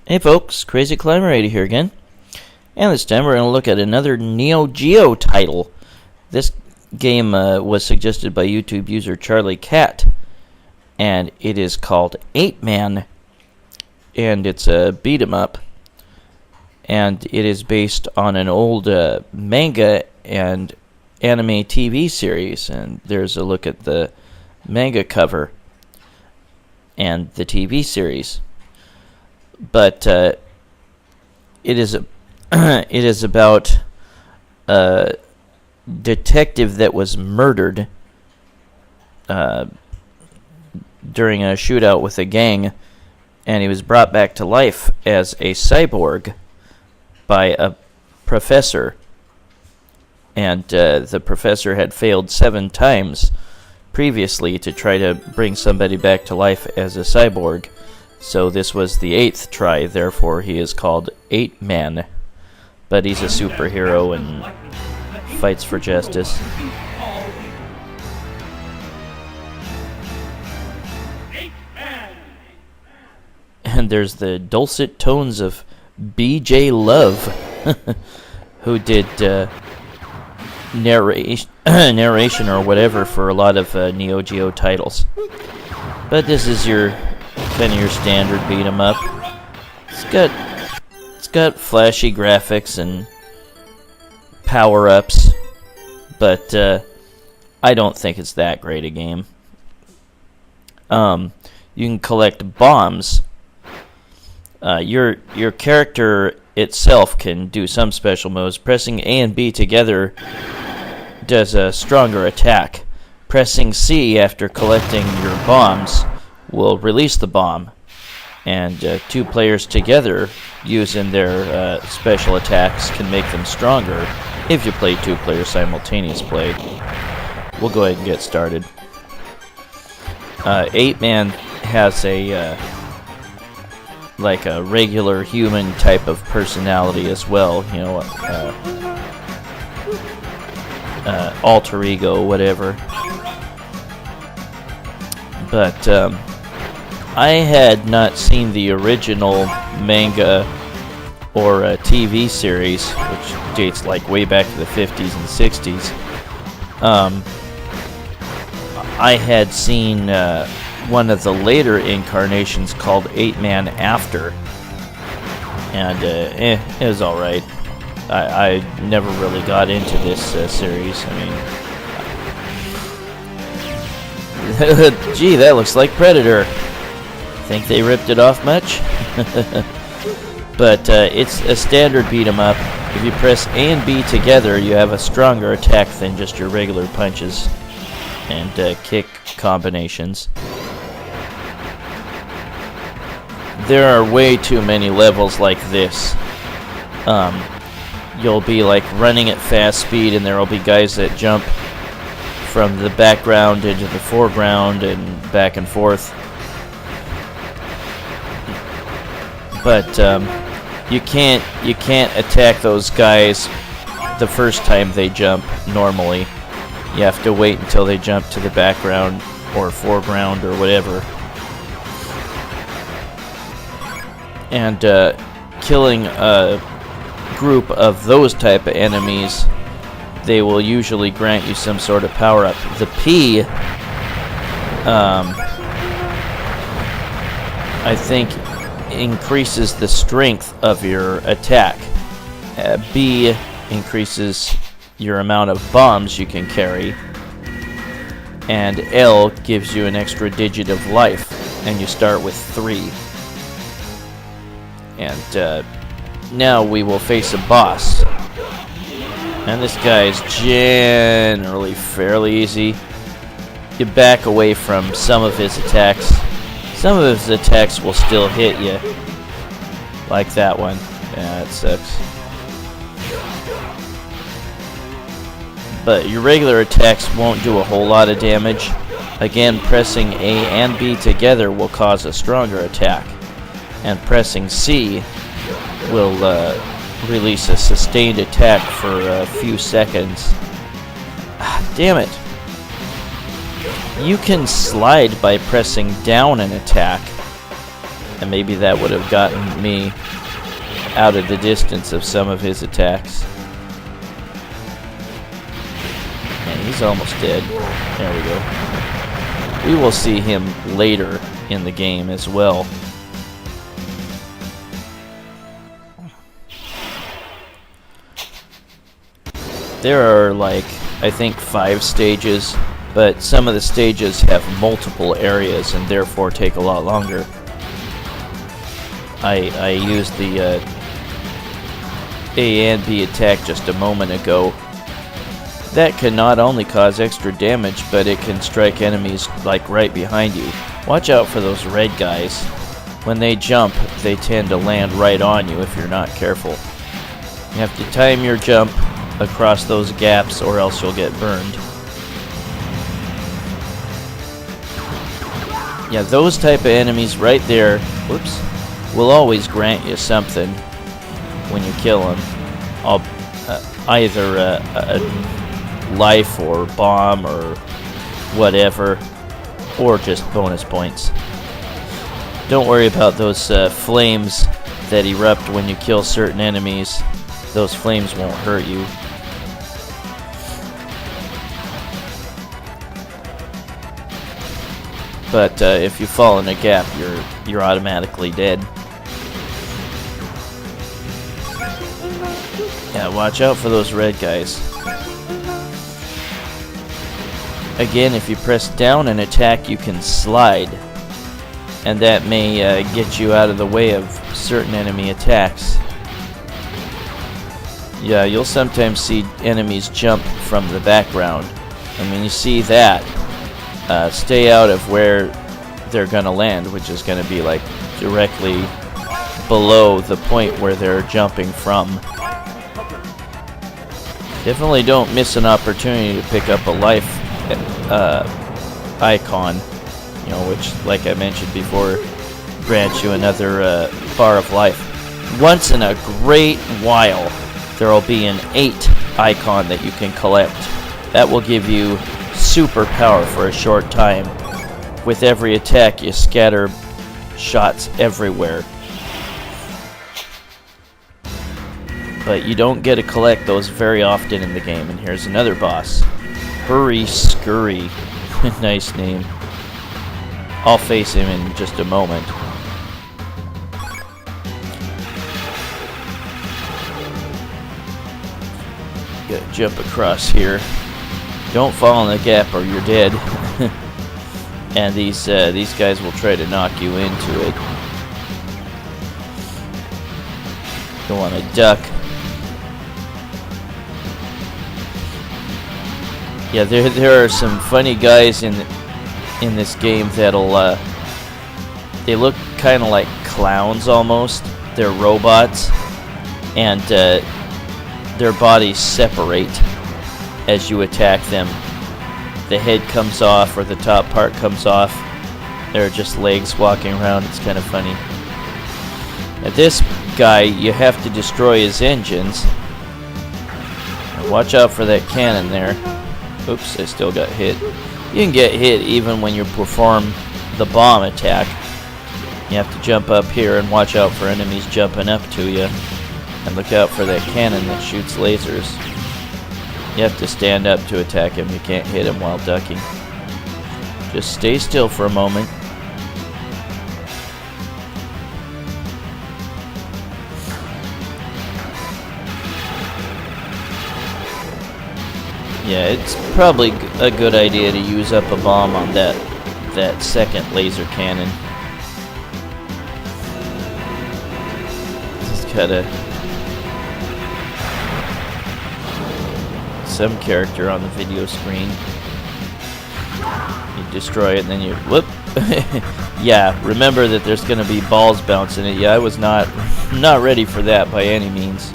Hey folks, Crazy Climber 80 here again. And this time we're going to look at another NEO GEO title. This game was suggested by YouTube user CharlieCat. And it is called Eightman. And it's a beat 'em up. And it is based on an old manga and anime TV series. And there's a look at the manga cover and the TV series. But it is about a detective that was murdered during a shootout with a gang, and he was brought back to life as a cyborg by a professor. And the professor had failed 7 times previously to try to bring somebody back to life as a cyborg. So this was the 8th try, therefore he is called Eightman. But he's a superhero and fights for justice. And there's the dulcet tones of BJ Love, who did narration or whatever for a lot of NEO GEO titles. But this is your kind of your standard beat 'em up. It's got flashy graphics and power-ups, but I don't think it's that great a game. You can collect bombs. Your character itself can do some special moves. Pressing A and B together does a stronger attack. Pressing C after collecting your bombs will release the bomb, and 2 players together using their special attacks can make them stronger if you play 2 players simultaneous play. We'll go ahead and get started. Eightman has a like a regular human type of personality as well, you know, alter ego, whatever. But I had not seen the original manga or TV series, which dates like way back to the 50s and 60s. I had seen one of the later incarnations called Eightman After, and it was alright. I never really got into this series. I mean, gee, that looks like Predator. Think they ripped it off much? But it's a standard beat 'em up. If you press A and B together, you have a stronger attack than just your regular punches and kick combinations. There are way too many levels like this. You'll be like running at fast speed, and there will be guys that jump from the background into the foreground and back and forth. But you can't attack those guys the first time they jump normally. You have to wait until they jump to the background or foreground or whatever. And killing a group of those type of enemies, they will usually grant you some sort of power-up. The P, I think, increases the strength of your attack. B increases your amount of bombs you can carry, and L gives you an extra digit of life, and you start with 3. And now we will face a boss, and this guy is generally fairly easy. You back away from some of his attacks. Some of his attacks will still hit you, like that one. Yeah, that sucks. But your regular attacks won't do a whole lot of damage. Again, pressing A and B together will cause a stronger attack, and pressing C will release a sustained attack for a few seconds. Damn it. You can slide by pressing down an attack, And maybe that would have gotten me out of the distance of some of his attacks. And he's almost dead. There we go. We will see him later in the game as well. There are, like, I think 5 stages, but some of the stages have multiple areas and therefore take a lot longer. I used the A and B attack just a moment ago. That can not only cause extra damage, but it can strike enemies like right behind you. Watch out for those red guys. When they jump, they tend to land right on you if you're not careful. You have to time your jump across those gaps or else you'll get burned. Yeah, those type of enemies right there, whoops, will always grant you something when you kill them. Either a life or bomb or whatever, or just bonus points. Don't worry about those flames that erupt when you kill certain enemies. Those flames won't hurt you. But if you fall in a gap, you're automatically dead. Yeah, watch out for those red guys. Again, if you press down and attack, you can slide, and that may get you out of the way of certain enemy attacks. Yeah, you'll sometimes see enemies jump from the background, and when you see that, stay out of where they're gonna land, which is gonna be like directly below the point where they're jumping from. Definitely don't miss an opportunity to pick up a life icon, you know, which, like I mentioned before, grants you another bar of life. Once in a great while, there will be an 8 icon that you can collect. That will give you super power for a short time. With every attack, you scatter shots everywhere. But you don't get to collect those very often in the game. And here's another boss. Hurry Scurry. Nice name. I'll face him in just a moment. Gotta jump across here. Don't fall in the gap or you're dead. And these guys will try to knock you into it. You want to duck. Yeah, there are some funny guys in this game that'll they look kind of like clowns almost. They're robots, and their bodies separate as you attack them. The head comes off, or the top part comes off. They're just legs walking around. It's kind of funny. Now this guy, you have to destroy his engines. Now watch out for that cannon there. Oops, I still got hit. You can get hit even when you perform the bomb attack. You have to jump up here and watch out for enemies jumping up to you. And look out for that cannon that shoots lasers. You have to stand up to attack him. You can't hit him while ducking. Just stay still for a moment. Yeah, it's probably a good idea to use up a bomb on that second laser cannon. Just gotta... some character on the video screen. You destroy it and then you... whoop! Yeah, remember that there's gonna be balls bouncing at you. I was not ready for that by any means.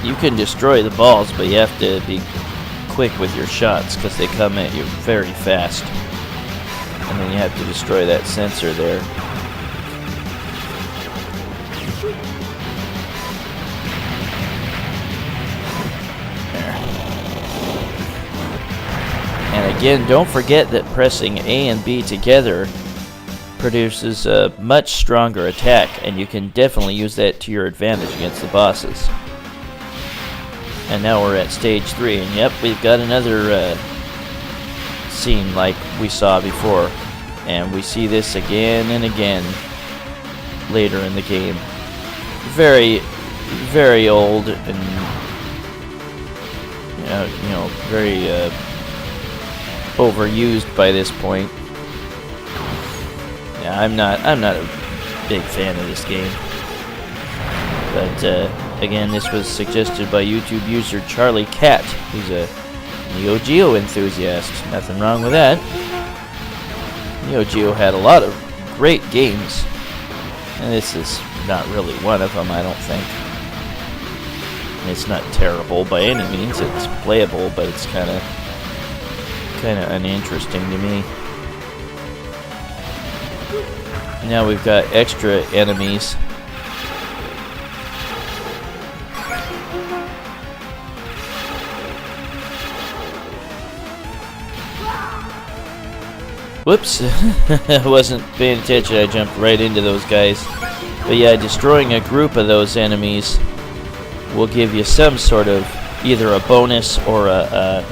You can destroy the balls, but you have to be quick with your shots because they come at you very fast. And then you have to destroy that sensor there. And again, don't forget that pressing A and B together produces a much stronger attack, and you can definitely use that to your advantage against the bosses. And now we're at stage 3, and yep, we've got another scene like we saw before, and we see this again and again later in the game. Very, very old and very overused by this point. Yeah, I'm not a big fan of this game, but again, this was suggested by YouTube user CharlieCat, who's a NEO GEO enthusiast. Nothing wrong with that. NEO GEO had a lot of great games, and this is not really one of them, I don't think. It's not terrible by any means. It's playable, but it's kind of uninteresting to me. Now we've got extra enemies. Whoops, I wasn't paying attention, I jumped right into those guys. But yeah, destroying a group of those enemies will give you some sort of, either a bonus or a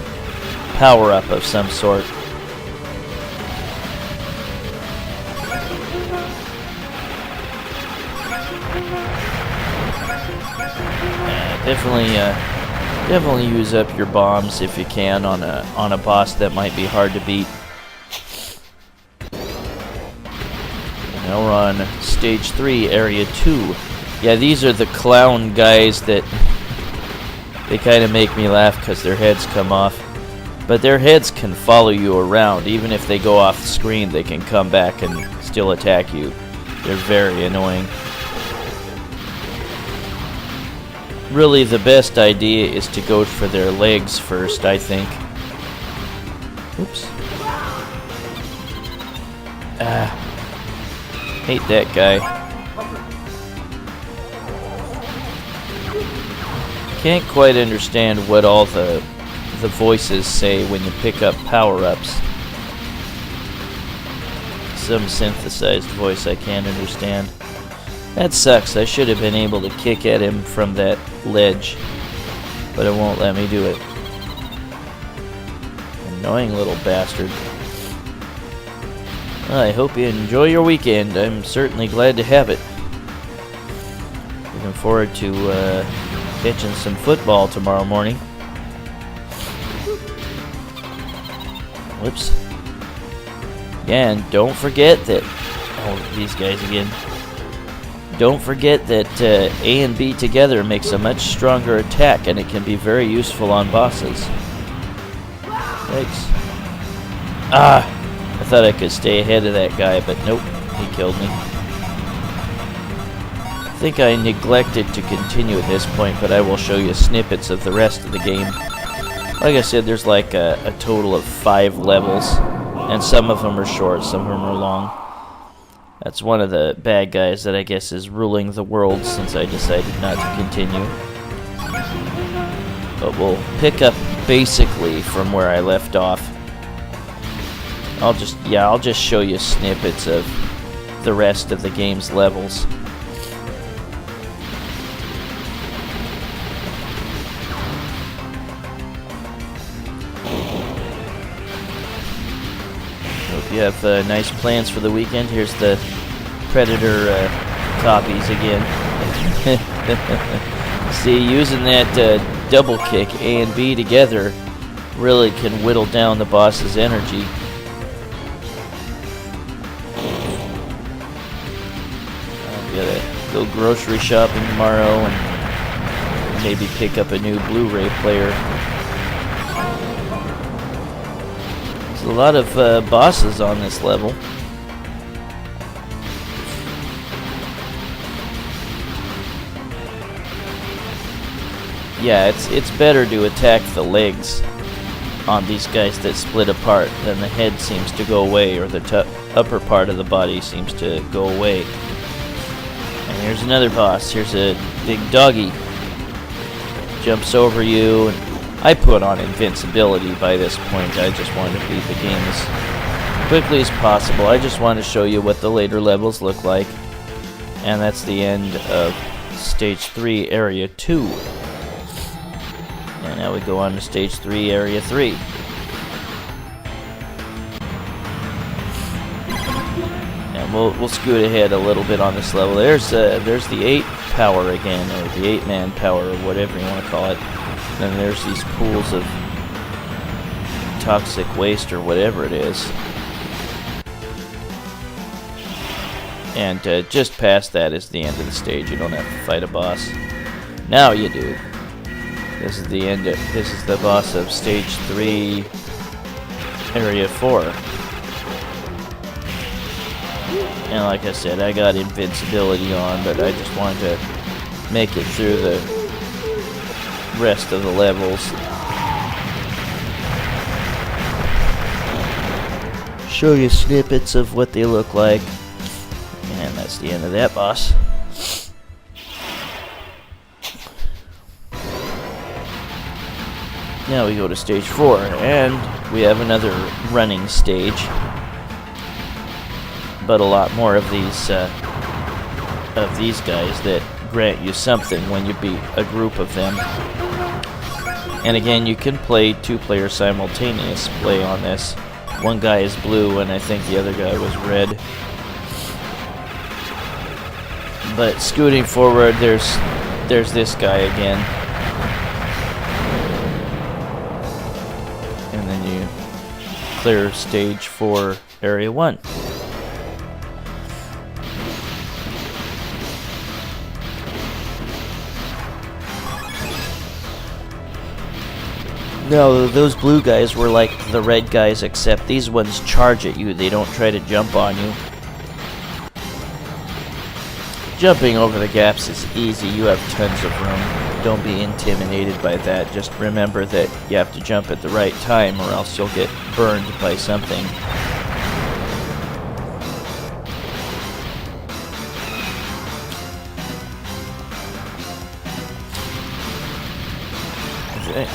power-up of some sort. Definitely use up your bombs if you can on a boss that might be hard to beat. Now we're on stage 3, area 2. Yeah, these are the clown guys that they kind of make me laugh because their heads come off. But their heads can follow you around. Even if they go off the screen, they can come back and still attack you. They're very annoying. Really, the best idea is to go for their legs first, I think. Oops. Hate that guy. Can't quite understand what all the voices say when you pick up power-ups. Some synthesized voice I can't understand. That sucks. I should have been able to kick at him from that ledge, but it won't let me do it. Annoying little bastard. Well, I hope you enjoy your weekend. I'm certainly glad to have it. Looking forward to catching some football tomorrow morning. Whoops. Yeah, and don't forget that... Oh, these guys again. Don't forget that A and B together makes a much stronger attack, and it can be very useful on bosses. Thanks. I thought I could stay ahead of that guy, but nope, he killed me. I think I neglected to continue at this point, but I will show you snippets of the rest of the game. Like I said, there's like a total of 5 levels, and some of them are short, some of them are long. That's one of the bad guys that I guess is ruling the world since I decided not to continue. But we'll pick up basically from where I left off. I'll just show you snippets of the rest of the game's levels. Hope you have nice plans for the weekend. Here's the Predator copies again. See, using that double kick A and B together really can whittle down the boss's energy. I'm gonna go grocery shopping tomorrow and maybe pick up a new Blu-ray player. There's a lot of bosses on this level. Yeah, it's better to attack the legs on these guys that split apart, then the head seems to go away, or the upper part of the body seems to go away. And here's another boss. Here's a big doggy. Jumps over you, and I put on invincibility by this point. I just wanted to beat the game quickly as possible. I just want to show you what the later levels look like. And that's the end of Stage 3, Area 2. And now we go on to Stage 3, Area 3. And we'll scoot ahead a little bit on this level. There's the 8 power again, or the 8-man power, or whatever you want to call it. And there's these pools of toxic waste, or whatever it is. And just past that is the end of the stage. You don't have to fight a boss. Now you do. This is the end. This is the boss of Stage 3, Area 4. And like I said, I got invincibility on, but I just wanted to make it through the rest of the levels. Show you snippets of what they look like. And that's the end of that boss. Now we go to Stage 4, and we have another running stage. But a lot more of these guys that grant you something when you beat a group of them. And again, you can play 2-player simultaneous play on this. One guy is blue, and I think the other guy was red. But scooting forward, there's this guy again. And then you clear Stage 4, Area 1. No, those blue guys were like the red guys, except these ones charge at you. They don't try to jump on you. Jumping over the gaps is easy. You have tons of room. Don't be intimidated by that. Just remember that you have to jump at the right time, or else you'll get burned by something.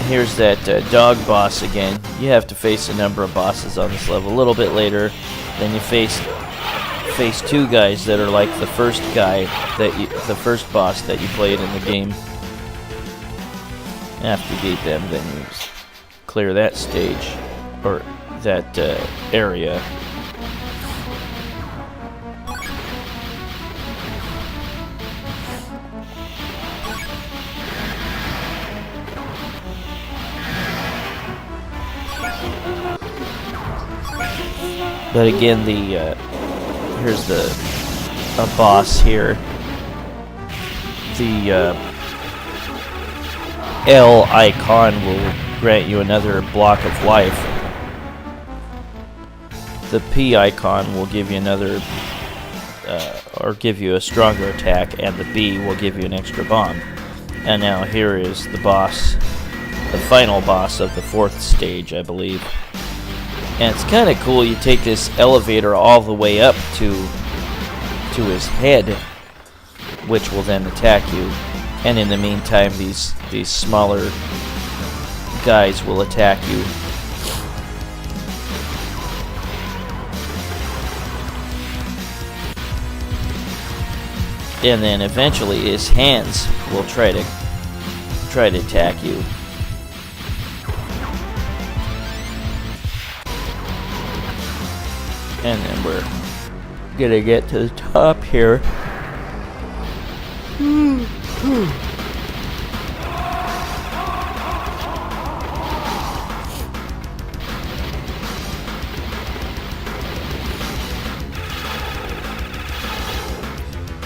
Here's that dog boss again. You have to face a number of bosses on this level. A little bit later, then you face 2 guys that are like the first guy the first boss that you played in the game. After you beat them, then you clear that stage, or that area. But again, here's a boss here. The L icon will grant you another block of life. The P icon will give you another, or give you a stronger attack, and the B will give you an extra bomb. And now here is the boss, the final boss of the 4th stage, I believe. And it's kind of cool. You take this elevator all the way up to his head, which will then attack you. And in the meantime, these smaller guys will attack you. And then eventually his hands will try to attack you. And then we're gonna get to the top here.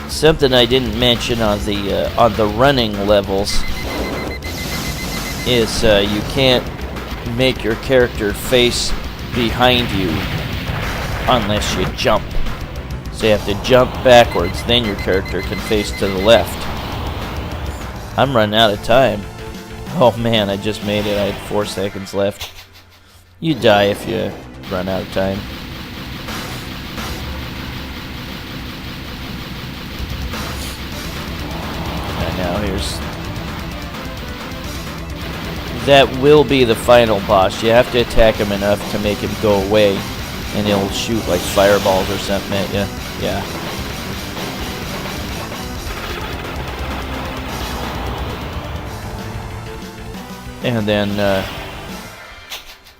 Something I didn't mention on the running levels is you can't make your character face behind you unless you jump. So you have to jump backwards, then your character can face to the left. I'm running out of time. Oh man, I just made it. I had 4 seconds left. You die if you run out of time. And now here's... That will be the final boss. You have to attack him enough to make him go away. and it'll shoot like fireballs or something at you. Yeah. And then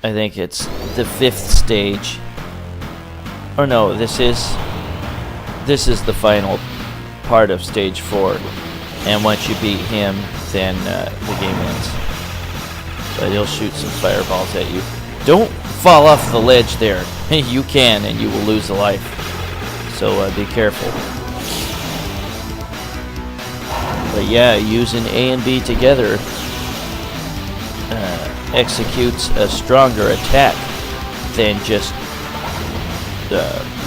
I think it's the 5th stage. Or no, this is the final part of stage 4. And once you beat him, then the game ends. But he'll shoot some fireballs at you. Don't fall off the ledge there. You can, and you will lose a life. So be careful. But yeah, using A and B together executes a stronger attack than just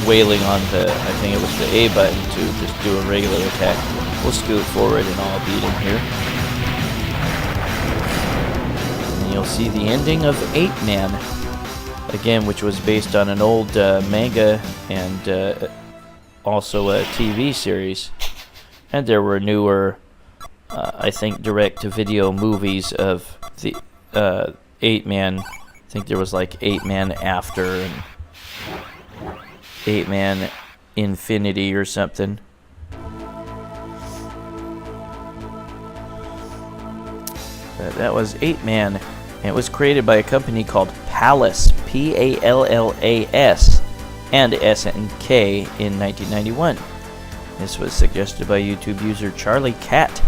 wailing on the, I think it was the A button to just do a regular attack. We'll scoot forward and I'll beat him here. And you'll see the ending of Eightman, again, which was based on an old manga and also a TV series. And there were newer, I think, direct-to-video movies of the Eightman. I think there was like Eightman After and Eightman Infinity or something. That was Eightman. And it was created by a company called Pallas, P-A-L-L-A-S, and SNK in 1991. This was suggested by YouTube user CharlieCat.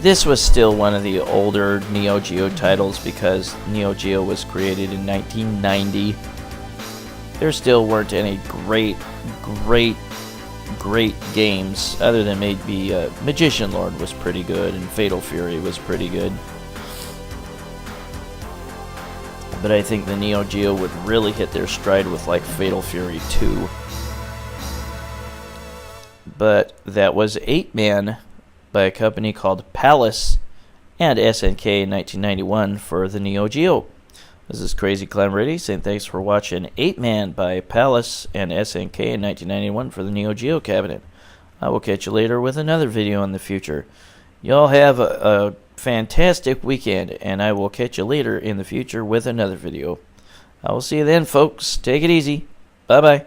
This was still one of the older NEO GEO titles because NEO GEO was created in 1990. There still weren't any great games, other than maybe Magician Lord was pretty good and Fatal Fury was pretty good. But I think the NEO GEO would really hit their stride with like Fatal Fury 2. But that was Eightman by a company called Pallas and SNK in 1991 for the NEO GEO. This is Crazy Clown Ready saying thanks for watching Eightman by Pallas and SNK in 1991 for the NEO GEO cabinet. I will catch you later with another video in the future. Y'all have a fantastic weekend, and I will catch you later in the future with another video. I will see you then, folks. Take it easy. Bye-bye.